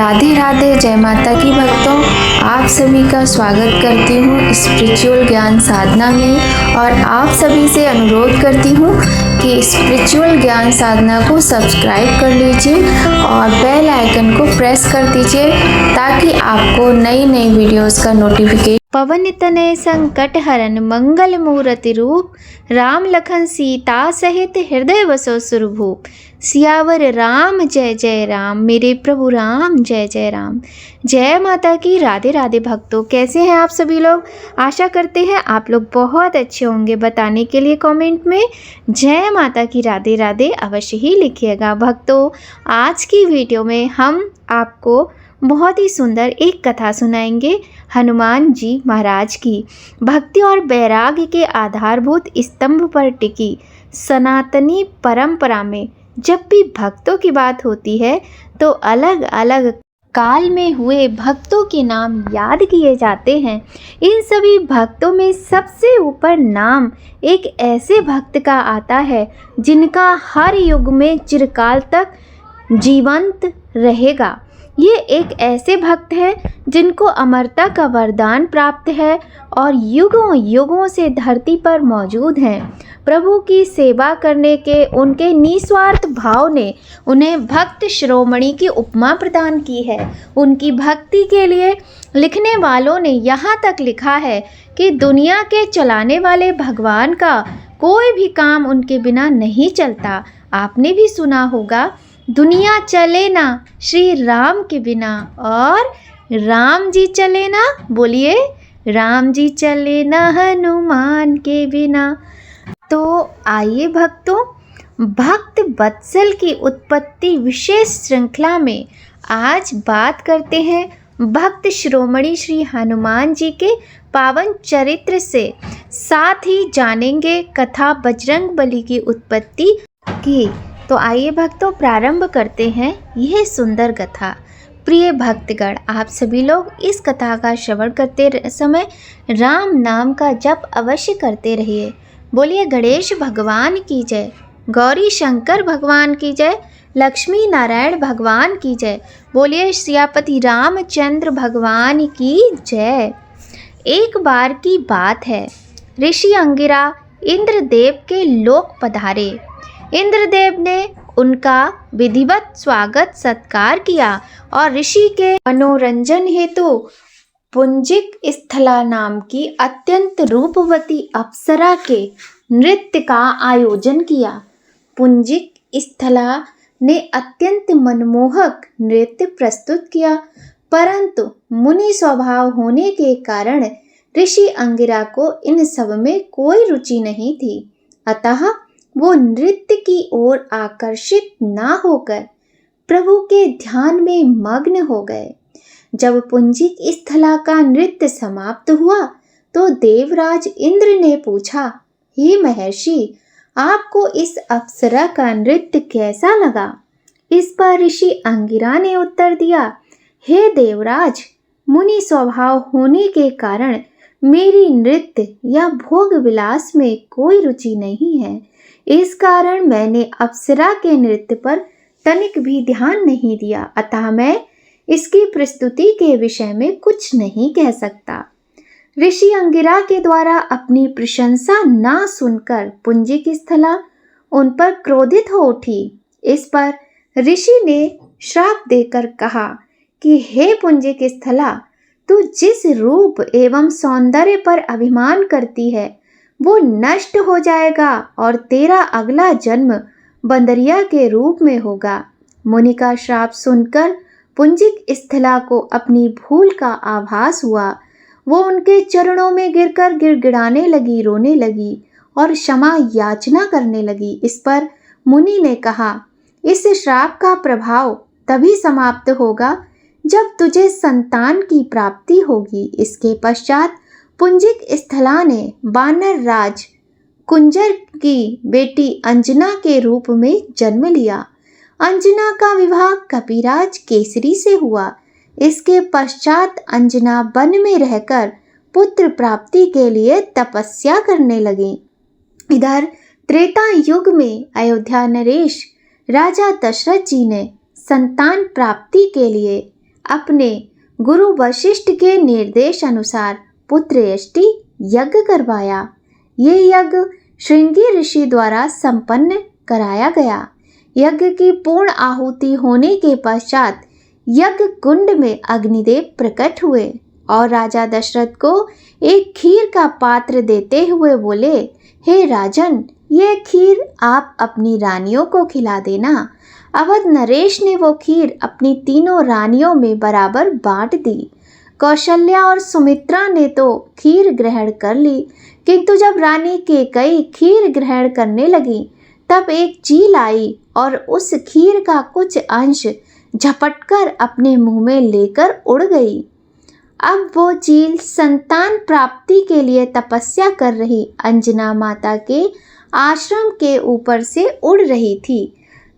राधे राधे, जय माता की भक्तों। आप सभी का स्वागत करती हूँ स्पिरिचुअल ज्ञान साधना में और आप सभी से अनुरोध करती हूँ कि स्पिरिचुअल ज्ञान साधना को सब्सक्राइब कर लीजिए और बेल आइकन को प्रेस कर दीजिए ताकि आपको नई नई वीडियोस का नोटिफिकेशन। पवन तनय संकट हरन मंगल मूर्ति रूप, राम लखन सीता सहित हृदय वसो सुरभूप। सियावर राम जय जय राम, मेरे प्रभु राम जय जय राम। जय माता की। राधे राधे भक्तों, कैसे हैं आप सभी लोग? आशा करते हैं आप लोग बहुत अच्छे होंगे। बताने के लिए कमेंट में जय माता की राधे राधे अवश्य ही लिखिएगा। भक्तों, आज की वीडियो में हम आपको बहुत ही सुंदर एक कथा सुनाएंगे हनुमान जी महाराज की। भक्ति और वैराग्य के आधारभूत स्तंभ पर टिकी सनातनी परंपरा में जब भी भक्तों की बात होती है तो अलग अलग काल में हुए भक्तों के नाम याद किए जाते हैं। इन सभी भक्तों में सबसे ऊपर नाम एक ऐसे भक्त का आता है जिनका हर युग में चिरकाल तक जीवंत रहेगा। ये एक ऐसे भक्त हैं जिनको अमरता का वरदान प्राप्त है और युगों युगों से धरती पर मौजूद हैं। प्रभु की सेवा करने के उनके निस्वार्थ भाव ने उन्हें भक्त शिरोमणि की उपमा प्रदान की है। उनकी भक्ति के लिए लिखने वालों ने यहाँ तक लिखा है कि दुनिया के चलाने वाले भगवान का कोई भी काम उनके बिना नहीं चलता। आपने भी सुना होगा, दुनिया चले ना श्री राम के बिना, और राम जी चले ना, बोलिए, राम जी चले ना हनुमान के बिना। तो आइए भक्तों, भक्त वत्सल की उत्पत्ति विशेष श्रृंखला में आज बात करते हैं भक्त शिरोमणि श्री हनुमान जी के पावन चरित्र से। साथ ही जानेंगे कथा बजरंग बली की उत्पत्ति की। तो आइए भक्तों, प्रारंभ करते हैं यह सुंदर कथा। प्रिय भक्तगण, आप सभी लोग इस कथा का श्रवण करते समय राम नाम का जप अवश्य करते रहिए। बोलिए गणेश भगवान की जय, गौरी शंकर भगवान की जय, लक्ष्मी नारायण भगवान की जय। बोलिए सियापति रामचंद्र भगवान की जय। एक बार की बात है, ऋषि अंगिरा इंद्रदेव के लोक पधारे। इंद्रदेव ने उनका विधिवत स्वागत सत्कार किया और ऋषि के मनोरंजन हेतु पुंजिक स्थला नाम की अत्यंत रूपवती अप्सरा के नृत्य का आयोजन किया। पुंजिक स्थला ने अत्यंत मनमोहक नृत्य प्रस्तुत किया, परंतु मुनि स्वभाव होने के कारण ऋषि अंगिरा को इन सब में कोई रुचि नहीं थी। अतः वो नृत्य की ओर आकर्षित ना होकर प्रभु के ध्यान में मग्न हो गए। जब पुंजिक स्थला का नृत्य समाप्त हुआ तो देवराज इंद्र ने पूछा, हे महर्षि, आपको इस अप्सरा का नृत्य कैसा लगा? इस पर ऋषि अंगिरा ने उत्तर दिया, हे देवराज, मुनि स्वभाव होने के कारण मेरी नृत्य या भोग विलास में कोई रुचि नहीं है। इस कारण मैंने अप्सरा के नृत्य पर तनिक भी ध्यान नहीं दिया, अतः मैं इसकी प्रस्तुति के विषय में कुछ नहीं कह सकता। ऋषि अंगिरा के द्वारा अपनी प्रशंसा ना सुनकर पुंजिक स्थला उन पर क्रोधित हो उठी। इस पर ऋषि ने श्राप देकर कहा कि हे पुंजिक स्थला, तू जिस रूप एवं सौंदर्य पर अभिमान करती है वो नष्ट हो जाएगा और तेरा अगला जन्म बंदरिया के रूप में होगा। मुनि का श्राप सुनकर पुंजिक स्थला को अपनी भूल का आभास हुआ। वो उनके चरणों में गिरकर गिड़गिड़ाने लगी, रोने लगी और क्षमा याचना करने लगी। इस पर मुनि ने कहा, इस श्राप का प्रभाव तभी समाप्त होगा जब तुझे संतान की प्राप्ति होगी। इसके पश्चात पुंजिक स्थला ने वानर राज कुंजर की बेटी अंजना के रूप में जन्म लिया। अंजना का विवाह कपिराज केसरी से हुआ। इसके पश्चात अंजना वन में रहकर पुत्र प्राप्ति के लिए तपस्या करने लगी। इधर त्रेता युग में अयोध्या नरेश राजा दशरथ जी ने संतान प्राप्ति के लिए अपने गुरु वशिष्ठ के निर्देश अनुसार पुत्र यष्टि यज्ञ करवाया। ये यज्ञ श्रृंगी ऋषि द्वारा संपन्न कराया गया। यज्ञ की पूर्ण आहुति होने के पश्चात यज्ञ कुंड में अग्निदेव प्रकट हुए और राजा दशरथ को एक खीर का पात्र देते हुए बोले, हे राजन, ये खीर आप अपनी रानियों को खिला देना। अवध नरेश ने वो खीर अपनी तीनों रानियों में बराबर बांट दी। कौशल्या और सुमित्रा ने तो खीर ग्रहण कर ली, किंतु जब रानी कैकेयी खीर ग्रहण करने लगी तब एक चील आई और उस खीर का कुछ अंश झपटकर अपने मुंह में लेकर उड़ गई। अब वो चील संतान प्राप्ति के लिए तपस्या कर रही अंजना माता के आश्रम के ऊपर से उड़ रही थी।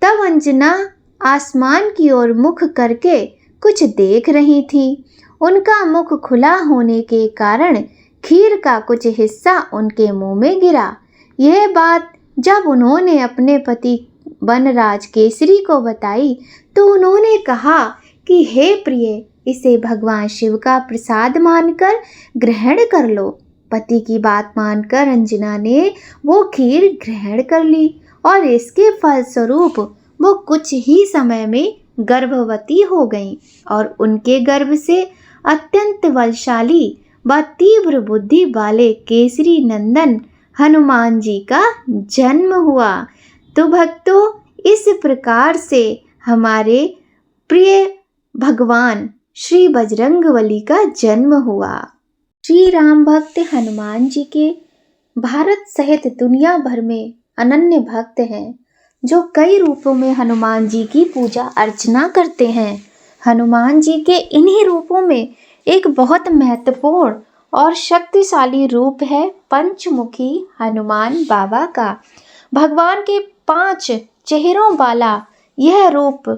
तब अंजना आसमान की ओर मुख करके कुछ देख रही थी। उनका मुख खुला होने के कारण खीर का कुछ हिस्सा उनके मुंह में गिरा। यह बात जब उन्होंने अपने पति वनराज केसरी को बताई तो उन्होंने कहा कि हे प्रिय, इसे भगवान शिव का प्रसाद मानकर ग्रहण कर लो। पति की बात मानकर अंजना ने वो खीर ग्रहण कर ली और इसके फलस्वरूप वो कुछ ही समय में गर्भवती हो गईं और उनके गर्भ से अत्यंत बलशाली व तीव्र बुद्धि वाले केसरी नंदन हनुमान जी का जन्म हुआ। तो भक्तों, इस प्रकार से हमारे प्रिय भगवान श्री बजरंगबली का जन्म हुआ। श्री राम भक्त हनुमान जी के भारत सहित दुनिया भर में अनन्य भक्त हैं, जो कई रूपों में हनुमान जी की पूजा अर्चना करते हैं। हनुमान जी के इन्हीं रूपों में एक बहुत महत्वपूर्ण और शक्तिशाली रूप है पंचमुखी हनुमान बाबा का। भगवान के 5 चेहरों वाला यह रूप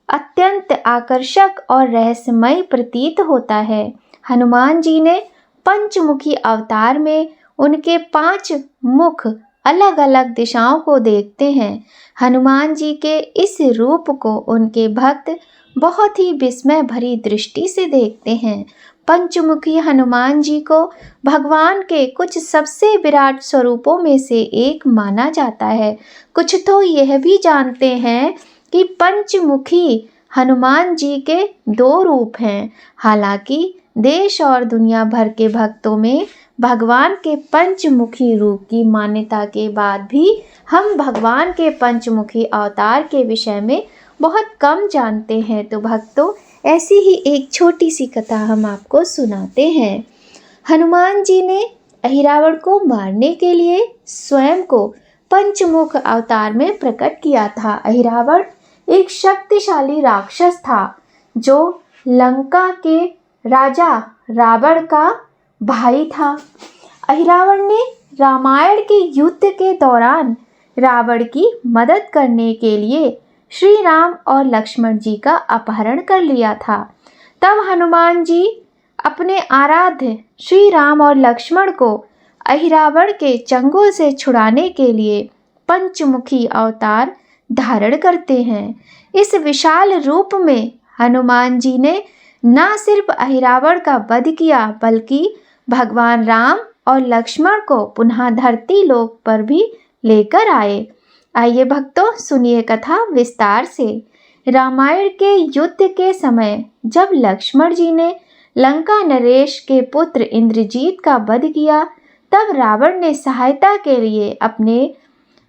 अत्यंत आकर्षक और रहस्यमय प्रतीत होता है। हनुमान जी ने पंचमुखी अवतार में उनके 5 मुख अलग अलग दिशाओं को देखते हैं। हनुमान जी के इस रूप को उनके भक्त बहुत ही विस्मय भरी दृष्टि से देखते हैं। पंचमुखी हनुमान जी को भगवान के कुछ सबसे विराट स्वरूपों में से एक माना जाता है। कुछ तो यह भी जानते हैं कि पंचमुखी हनुमान जी के 2 रूप हैं। हालांकि देश और दुनिया भर के भक्तों में भगवान के पंचमुखी रूप की मान्यता के बाद भी हम भगवान के पंचमुखी अवतार के विषय में बहुत कम जानते हैं। तो भक्तों, ऐसी ही एक छोटी सी कथा हम आपको सुनाते हैं। हनुमान जी ने अहिरावण को मारने के लिए स्वयं को पंचमुख अवतार में प्रकट किया था। अहिरावण एक शक्तिशाली राक्षस था जो लंका के राजा रावण का भाई था। अहिरावण ने रामायण के युद्ध के दौरान रावण की मदद करने के लिए श्री राम और लक्ष्मण जी का अपहरण कर लिया था। तब हनुमान जी अपने आराध्य श्री राम और लक्ष्मण को अहिरावण के चंगुल से छुड़ाने के लिए पंचमुखी अवतार धारण करते हैं। इस विशाल रूप में हनुमान जी ने न सिर्फ अहिरावण का वध किया, बल्कि भगवान राम और लक्ष्मण को पुनः धरती लोक पर भी लेकर आए। आइए भक्तों, सुनिए कथा विस्तार से। रामायण के युद्ध के समय जब लक्ष्मण जी ने लंका नरेश के पुत्र इंद्रजीत का वध किया, तब रावण ने सहायता के लिए अपने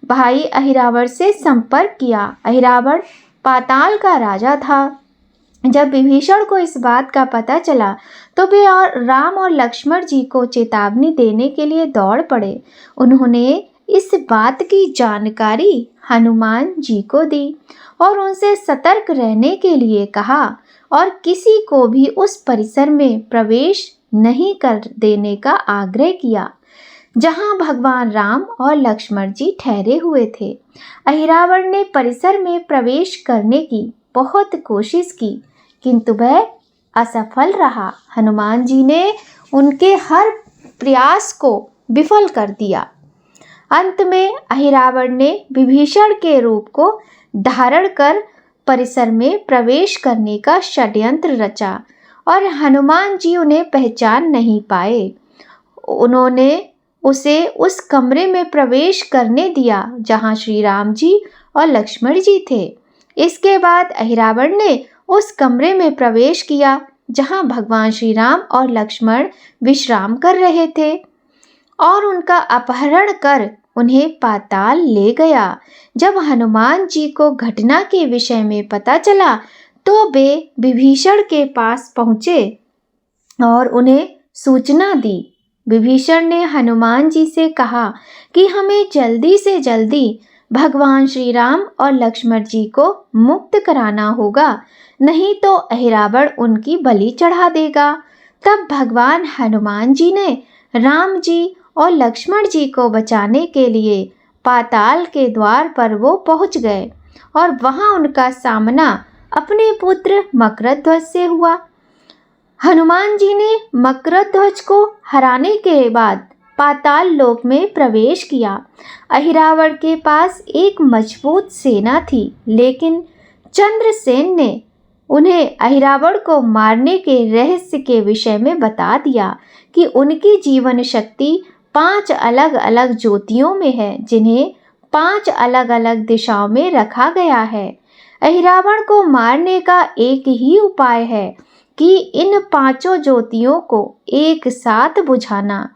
भाई अहिरावण से संपर्क किया। अहिरावण पाताल का राजा था। जब विभीषण को इस बात का पता चला तो वे और राम और लक्ष्मण जी को चेतावनी देने के लिए दौड़ पड़े। उन्होंने इस बात की जानकारी हनुमान जी को दी और उनसे सतर्क रहने के लिए कहा और किसी को भी उस परिसर में प्रवेश नहीं कर देने का आग्रह किया जहां भगवान राम और लक्ष्मण जी ठहरे हुए थे। अहिरावण ने परिसर में प्रवेश करने की बहुत कोशिश की, किंतु वह असफल रहा। हनुमान जी ने उनके हर प्रयास को विफल कर दिया। अंत में अहिरावण ने विभीषण के रूप को धारण कर परिसर में प्रवेश करने का षड्यंत्र रचा और हनुमान जी उन्हें पहचान नहीं पाए। उन्होंने उसे उस कमरे में प्रवेश करने दिया जहां श्री राम जी और लक्ष्मण जी थे। इसके बाद अहिरावण ने उस कमरे में प्रवेश किया जहां भगवान श्री राम और लक्ष्मण विश्राम कर रहे थे और उनका अपहरण कर उन्हें पाताल ले गया। जब हनुमान जी को घटना के विषय में पता चला तो वे विभीषण के पास पहुँचे और उन्हें सूचना दी। विभीषण ने हनुमान जी से कहा कि हमें जल्दी से जल्दी भगवान श्री राम और लक्ष्मण जी को मुक्त कराना होगा, नहीं तो अहिरावण उनकी बलि चढ़ा देगा। तब भगवान हनुमान जी ने राम जी और लक्ष्मण जी को बचाने के लिए पाताल के द्वार पर वो पहुंच गए और वहां उनका सामना अपने पुत्र मकरध्वज से हुआ। हनुमान जी ने मकरध्वज को हराने के बाद पाताल लोक में प्रवेश किया। अहिरावण के पास एक मजबूत सेना थी, लेकिन चंद्रसेन ने उन्हें अहिरावण को मारने के रहस्य के विषय में बता दिया कि उनकी जीवन शक्ति 5 अलग अलग ज्योतियों में है, जिन्हें 5 अलग अलग दिशाओं में रखा गया है। अहिरावण को मारने का एक ही उपाय है कि इन 5 ज्योतियों को एक साथ बुझाना।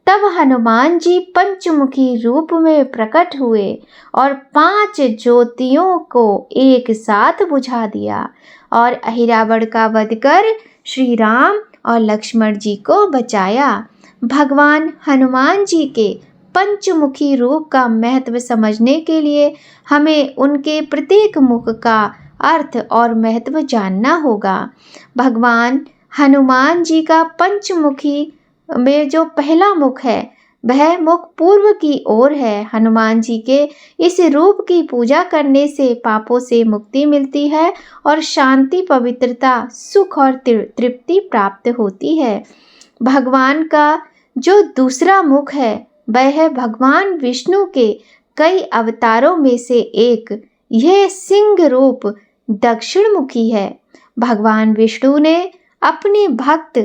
तब हनुमान जी पंचमुखी रूप में प्रकट हुए और 5 ज्योतियों को एक साथ बुझा दिया और अहिरावण का वध कर श्री राम और लक्ष्मण जी को बचाया। भगवान हनुमान जी के पंचमुखी रूप का महत्व समझने के लिए हमें उनके प्रत्येक मुख का अर्थ और महत्व जानना होगा। भगवान हनुमान जी का पंचमुखी में जो पहला मुख है वह मुख पूर्व की ओर है। हनुमान जी के इस रूप की पूजा करने से पापों से मुक्ति मिलती है और शांति, पवित्रता, सुख और तृप्ति प्राप्त होती है। भगवान का जो दूसरा मुख है वह है भगवान विष्णु के कई अवतारों में से एक। यह सिंह रूप दक्षिण मुखी है। भगवान विष्णु ने अपने भक्त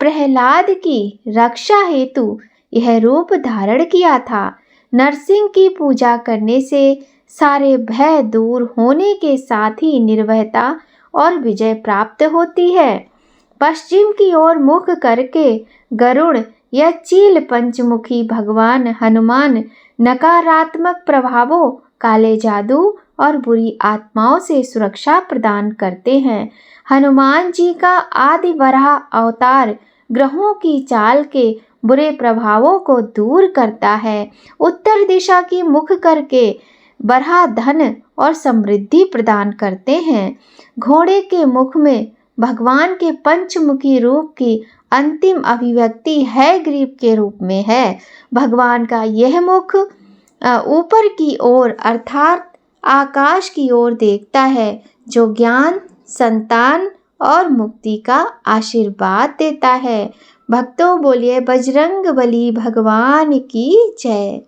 प्रहलाद की रक्षा हेतु यह रूप धारण किया था। नरसिंह की पूजा करने से सारे भय दूर होने के साथ ही निर्भयता और विजय प्राप्त होती है। पश्चिम की ओर मुख करके गरुड़ या चील पंचमुखी भगवान हनुमान नकारात्मक प्रभावों, काले जादू और बुरी आत्माओं से सुरक्षा प्रदान करते हैं। हनुमान जी का आदि वराह अवतार ग्रहों की चाल के बुरे प्रभावों को दूर करता है। उत्तर दिशा की मुख करके वराह धन और समृद्धि प्रदान करते हैं। घोड़े के मुख में भगवान के पंचमुखी रूप की अंतिम अभिव्यक्ति है ग्रीव के रूप में है। भगवान का यह मुख ऊपर की ओर अर्थात आकाश की ओर देखता है, जो ज्ञान, संतान और मुक्ति का आशीर्वाद देता है। भक्तों बोलिए बजरंग बली भगवान की जय।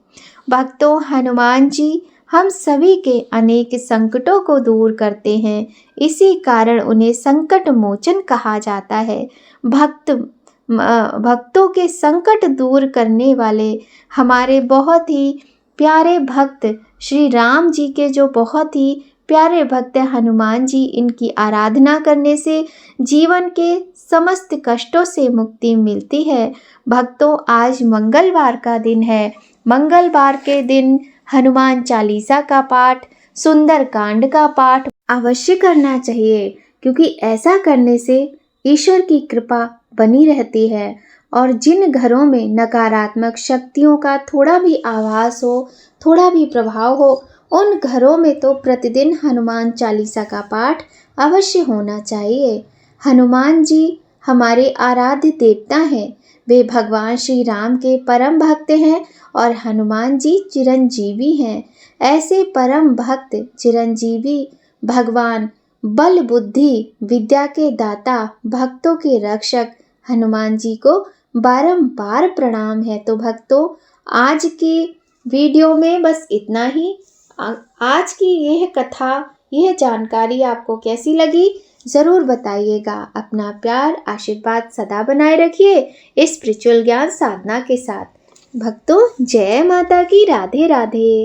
भक्तों, हनुमान जी हम सभी के अनेक संकटों को दूर करते हैं, इसी कारण उन्हें संकट मोचन कहा जाता है। भक्तों के संकट दूर करने वाले हमारे बहुत ही प्यारे भक्त श्री राम जी के जो बहुत ही प्यारे भक्त हनुमान जी, इनकी आराधना करने से जीवन के समस्त कष्टों से मुक्ति मिलती है। भक्तों, आज मंगलवार का दिन है। मंगलवार के दिन हनुमान चालीसा का पाठ, सुंदर कांड का पाठ अवश्य करना चाहिए, क्योंकि ऐसा करने से ईश्वर की कृपा बनी रहती है और जिन घरों में नकारात्मक शक्तियों का थोड़ा भी आभास हो, थोड़ा भी प्रभाव हो, उन घरों में तो प्रतिदिन हनुमान चालीसा का पाठ अवश्य होना चाहिए। हनुमान जी हमारे आराध्य देवता हैं। वे भगवान श्री राम के परम भक्त हैं और हनुमान जी चिरंजीवी हैं। ऐसे परम भक्त चिरंजीवी भगवान बल, बुद्धि, विद्या के दाता, भक्तों के रक्षक हनुमान जी को बारंबार प्रणाम है। तो भक्तों, आज की वीडियो में बस इतना ही। आज की यह कथा, यह जानकारी आपको कैसी लगी ज़रूर बताइएगा। अपना प्यार आशीर्वाद सदा बनाए रखिए स्पिरिचुअल ज्ञान साधना के साथ। भक्तों, जय माता की, राधे राधे।